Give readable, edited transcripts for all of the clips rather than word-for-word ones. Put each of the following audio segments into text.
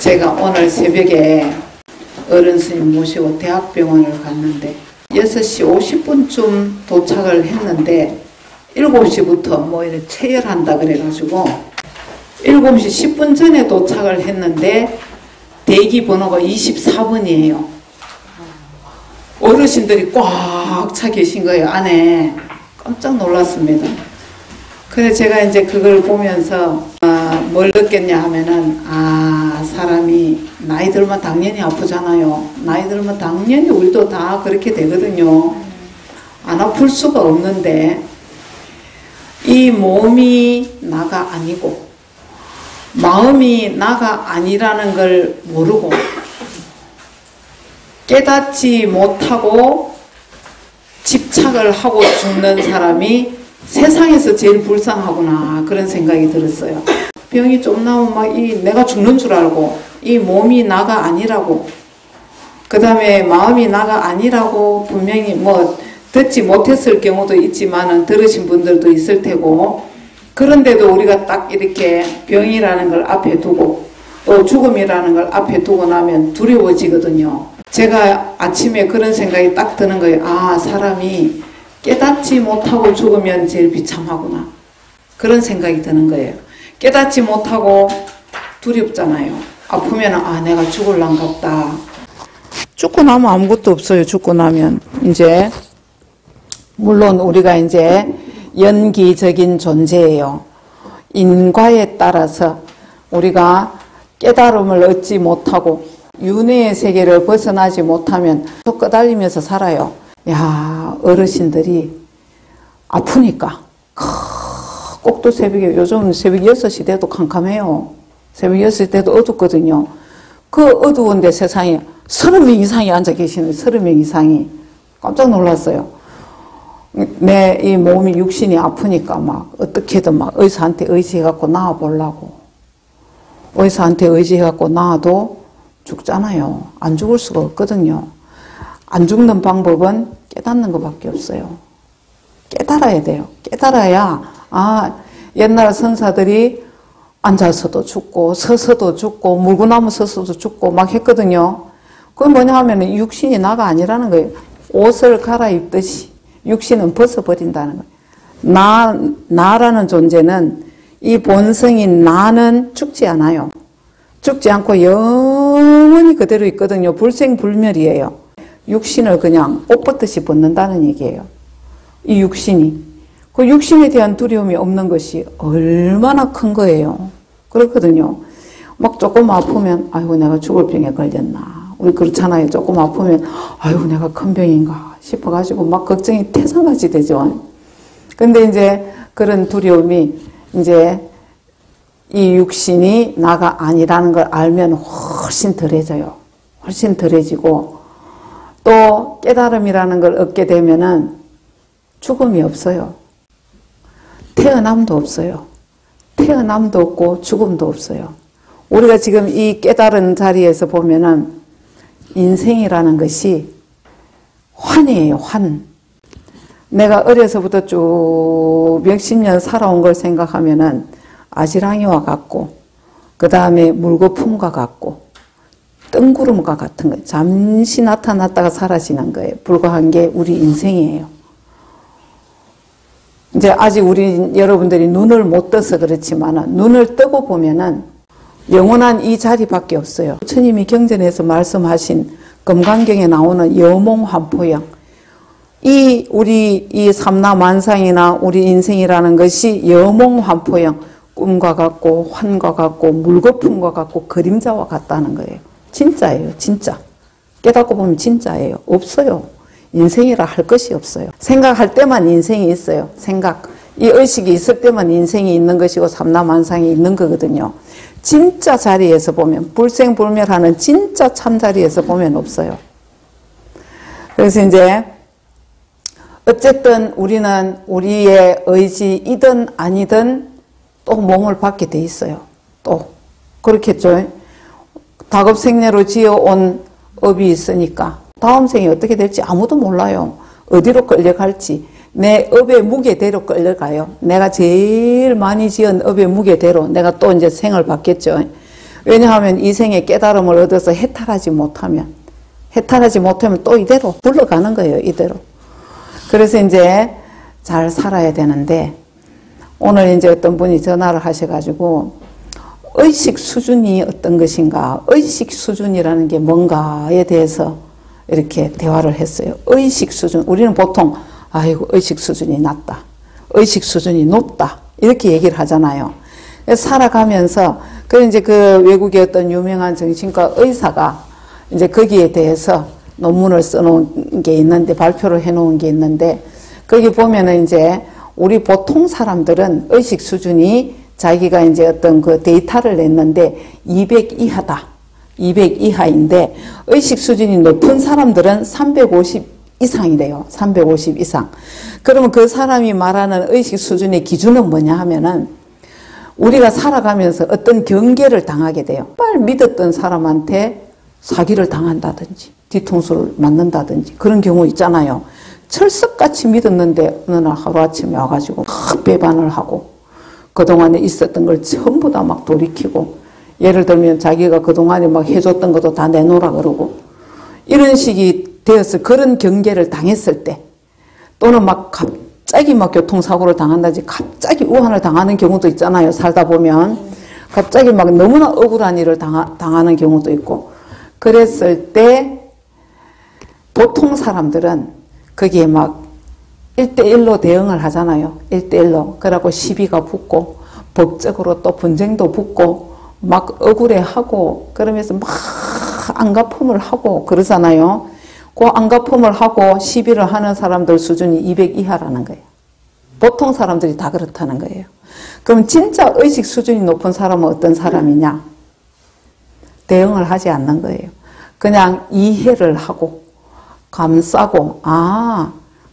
제가 오늘 새벽에 어른 스님 모시고 대학병원을 갔는데 6시 50분쯤 도착을 했는데 7시부터 뭐 이렇게 체열한다 그래가지고 7시 10분 전에 도착을 했는데 대기 번호가 24번이에요. 어르신들이 꽉 차 계신 거예요. 안에. 깜짝 놀랐습니다. 그래서 제가 이제 그걸 보면서 뭘 느꼈냐 하면은 사람이 나이 들면 당연히 아프잖아요. 나이 들면 당연히 우리도 다 그렇게 되거든요. 안 아플 수가 없는데 이 몸이 나가 아니고 마음이 나가 아니라는 걸 모르고 깨닫지 못하고 집착을 하고 죽는 사람이 세상에서 제일 불쌍하구나 그런 생각이 들었어요. 병이 좀 나면 막 내가 죽는 줄 알고 이 몸이 나가 아니라고 그 다음에 마음이 나가 아니라고 분명히 뭐 듣지 못했을 경우도 있지만은 들으신 분들도 있을 테고 그런데도 우리가 딱 이렇게 병이라는 걸 앞에 두고 또 죽음이라는 걸 앞에 두고 나면 두려워지거든요. 제가 아침에 그런 생각이 딱 드는 거예요. 사람이 깨닫지 못하고 죽으면 제일 비참하구나. 그런 생각이 드는 거예요. 깨닫지 못하고 두렵잖아요. 아프면 내가 죽을란갑다. 죽고 나면 아무것도 없어요. 죽고 나면 이제 물론 우리가 이제 연기적인 존재예요. 인과에 따라서 우리가 깨달음을 얻지 못하고 윤회의 세계를 벗어나지 못하면 또 끄달리면서 살아요. 어르신들이 아프니까 꼭두 새벽에 요즘 새벽 6시 돼도 캄캄해요. 새벽 6시 돼도 어둡거든요. 그 어두운데 세상에 30명 이상이 앉아 계시는 30명 이상이 깜짝 놀랐어요. 내 이 몸이 육신이 아프니까 막 어떻게든 막 의사한테 의지해갖고 나아보려고 의사한테 의지해갖고 나아도 죽잖아요. 안 죽을 수가 없거든요. 안 죽는 방법은 깨닫는 것밖에 없어요. 깨달아야 돼요. 깨달아야 옛날 선사들이 앉아서도 죽고 서서도 죽고 물구나무 서서도 죽고 막 했거든요. 그건 뭐냐 하면 육신이 나가 아니라는 거예요. 옷을 갈아입듯이 육신은 벗어버린다는 거예요. 나라는 존재는 이 본성인 나는 죽지 않아요. 죽지 않고 영원히 그대로 있거든요. 불생불멸이에요. 육신을 그냥 옷 벗듯이 벗는다는 얘기예요. 이 육신이. 그 육신에 대한 두려움이 없는 것이 얼마나 큰 거예요. 그렇거든요. 막 조금 아프면 아이고 내가 죽을 병에 걸렸나. 우리 그렇잖아요. 조금 아프면 아이고 내가 큰 병인가 싶어가지고 막 걱정이 태산같이 되죠. 근데 이제 그런 두려움이 이제 이 육신이 나가 아니라는 걸 알면 훨씬 덜해져요. 훨씬 덜해지고 또 깨달음이라는 걸 얻게 되면은 죽음이 없어요. 태어남도 없어요. 태어남도 없고 죽음도 없어요. 우리가 지금 이 깨달은 자리에서 보면은 인생이라는 것이 환이에요. 환. 내가 어려서부터 쭉 몇십 년 살아온 걸 생각하면은 아지랑이와 같고 그 다음에 물거품과 같고 뜬구름과 같은 거예요. 잠시 나타났다가 사라지는 거예요. 불과한 게 우리 인생이에요. 이제 아직 여러분들이 눈을 못 떠서 그렇지만 눈을 뜨고 보면은 영원한 이 자리밖에 없어요. 부처님이 경전에서 말씀하신 금강경에 나오는 여몽환포영. 우리 이 삼라만상이나 우리 인생이라는 것이 여몽환포영. 꿈과 같고 환과 같고 물거품과 같고 그림자와 같다는 거예요. 진짜예요. 진짜. 깨닫고 보면 진짜예요. 없어요. 인생이라 할 것이 없어요. 생각할 때만 인생이 있어요. 생각. 이 의식이 있을 때만 인생이 있는 것이고 삼라만상이 있는 거거든요. 진짜 자리에서 보면 불생불멸하는 진짜 참자리에서 보면 없어요. 그래서 이제 어쨌든 우리는 우리의 의지이든 아니든 또 몸을 받게 돼 있어요. 또 그렇겠죠. 다급생내로 지어온 업이 있으니까 다음 생이 어떻게 될지 아무도 몰라요. 어디로 끌려갈지 내 업의 무게대로 끌려가요. 내가 제일 많이 지은 업의 무게대로 내가 또 이제 생을 받겠죠. 왜냐하면 이 생에 깨달음을 얻어서 해탈하지 못하면 또 이대로 굴러가는 거예요. 이대로. 그래서 이제 잘 살아야 되는데, 오늘 이제 어떤 분이 전화를 하셔가지고 의식 수준이 어떤 것인가, 의식 수준이라는 게 뭔가에 대해서 이렇게 대화를 했어요. 의식 수준. 우리는 보통 아이고 의식 수준이 낮다, 의식 수준이 높다 이렇게 얘기를 하잖아요. 살아가면서 이제 그 외국의 어떤 유명한 정신과 의사가 이제 거기에 대해서 논문을 써놓은 게 있는데, 발표를 해놓은 게 있는데, 거기 보면은 이제 우리 보통 사람들은 의식 수준이 자기가 이제 어떤 그 데이터를 냈는데 200 이하다. 200 이하인데 의식 수준이 높은 사람들은 350 이상이래요. 350 이상. 그러면 그 사람이 말하는 의식 수준의 기준은 뭐냐 하면은, 우리가 살아가면서 어떤 경계를 당하게 돼요. 정말 믿었던 사람한테 사기를 당한다든지 뒤통수를 맞는다든지 그런 경우 있잖아요. 철석같이 믿었는데 어느 날 하루아침에 와가지고 막 배반을 하고 그동안에 있었던 걸 전부 다 막 돌이키고, 예를 들면 자기가 그동안에 막 해줬던 것도 다 내놓으라 그러고, 이런 식이 되어서 그런 경계를 당했을 때, 또는 막 갑자기 막 교통사고를 당한다든지 갑자기 우한을 당하는 경우도 있잖아요. 살다 보면 갑자기 막 너무나 억울한 일을 당하는 경우도 있고, 그랬을 때 보통 사람들은 거기에 막 1대1로 대응을 하잖아요. 1대1로. 그래갖고 시비가 붙고 법적으로 또 분쟁도 붙고 막 억울해하고 그러면서 막 안갚음을 하고 그러잖아요. 그 안갚음을 하고 시비를 하는 사람들 수준이 200 이하라는 거예요. 보통 사람들이 다 그렇다는 거예요. 그럼 진짜 의식 수준이 높은 사람은 어떤 사람이냐? 대응을 하지 않는 거예요. 그냥 이해를 하고 감싸고,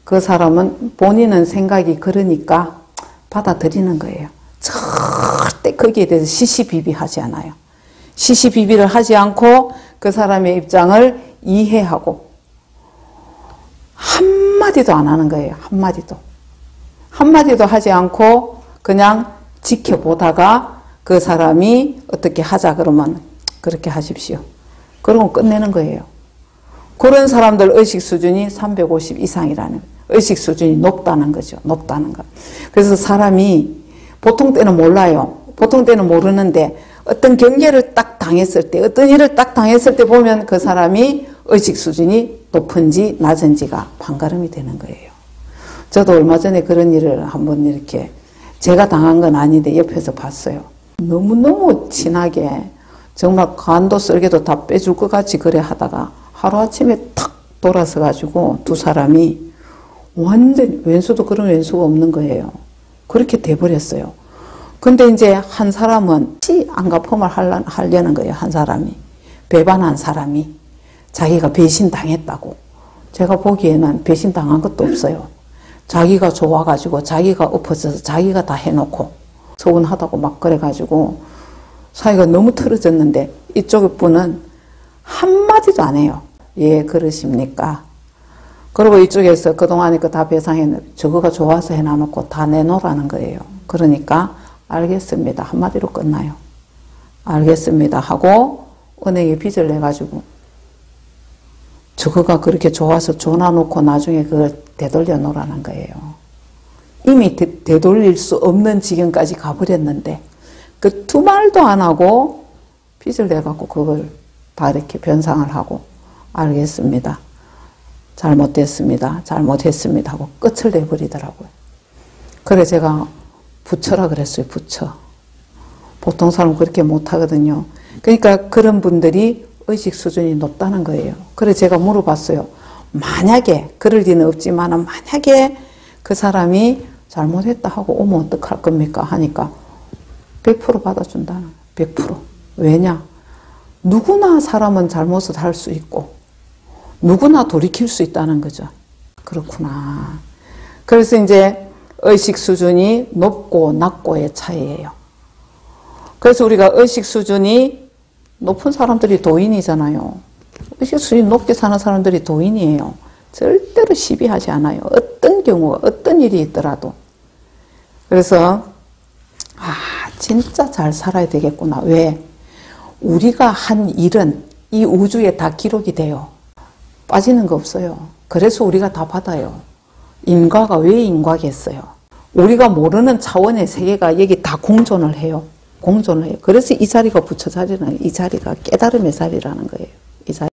그 사람은 본인은 생각이 그러니까 받아들이는 거예요. 절대 거기에 대해서 시시비비하지 않아요. 시시비비를 하지 않고 그 사람의 입장을 이해하고 한마디도 안 하는 거예요. 한마디도 하지 않고 그냥 지켜보다가 그 사람이 어떻게 하자 그러면 그렇게 하십시오. 그러고 끝내는 거예요. 그런 사람들 의식 수준이 350 이상이라는, 의식 수준이 높다는 거죠. 높다는 거. 그래서 사람이 보통 때는 몰라요. 보통 때는 모르는데 어떤 경계를 딱 당했을 때, 어떤 일을 딱 당했을 때 보면 그 사람이 의식 수준이 높은지 낮은지가 판가름이 되는 거예요. 저도 얼마 전에 그런 일을 한번 이렇게, 제가 당한 건 아닌데 옆에서 봤어요. 너무너무 친하게 정말 간도 쓸개도 다 빼줄 것 같이 그래 하다가 하루아침에 탁 돌아서 가지고 두 사람이 완전, 왼수도 그런 왼수가 없는 거예요. 그렇게 돼버렸어요. 근데 이제 한 사람은 안갚음을 하려는 거예요. 한 사람이. 배반한 사람이. 자기가 배신당했다고. 제가 보기에는 배신당한 것도 없어요. 자기가 좋아가지고 자기가 엎어져서 자기가 다 해놓고 서운하다고 막 그래가지고 사이가 너무 틀어졌는데 이쪽 분은 한마디도 안 해요. 예, 그러십니까? 그리고 이쪽에서 그동안에 그 다 배상해, 저거가 좋아서 해놔놓고 다 내놓으라는 거예요. 그러니까 알겠습니다. 한마디로 끝나요. 알겠습니다 하고 은행에 빚을 내가지고 저거가 그렇게 좋아서 줘놔놓고 나중에 그걸 되돌려 놓으라는 거예요. 이미 되돌릴 수 없는 지경까지 가버렸는데 그 두 말도 안 하고 빚을 내갖고 그걸 다 이렇게 변상을 하고 알겠습니다. 잘못했습니다 하고 끝을 내버리더라고요. 그래 제가 부처라 그랬어요. 부처. 보통 사람 그렇게 못하거든요. 그러니까 그런 분들이 의식 수준이 높다는 거예요. 그래 제가 물어봤어요. 만약에 그럴 리는 없지만 만약에 그 사람이 잘못했다 하고 오면 어떡할 겁니까? 하니까 100% 받아준다는 거예요. 100%. 왜냐? 누구나 사람은 잘못을 할 수 있고 누구나 돌이킬 수 있다는 거죠. 그렇구나. 그래서 이제 의식 수준이 높고 낮고의 차이예요. 그래서 우리가 의식 수준이 높은 사람들이 도인이잖아요. 의식 수준이 높게 사는 사람들이 도인이에요. 절대로 시비하지 않아요. 어떤 경우가 어떤 일이 있더라도. 그래서 진짜 잘 살아야 되겠구나. 왜? 우리가 한 일은 이 우주에 다 기록이 돼요. 빠지는 거 없어요. 그래서 우리가 다 받아요. 인과가 왜 인과겠어요? 우리가 모르는 차원의 세계가 여기 다 공존을 해요. 공존을 해요. 그래서 이 자리가 부처 자리는 이 자리가 깨달음의 자리라는 거예요. 이 자리.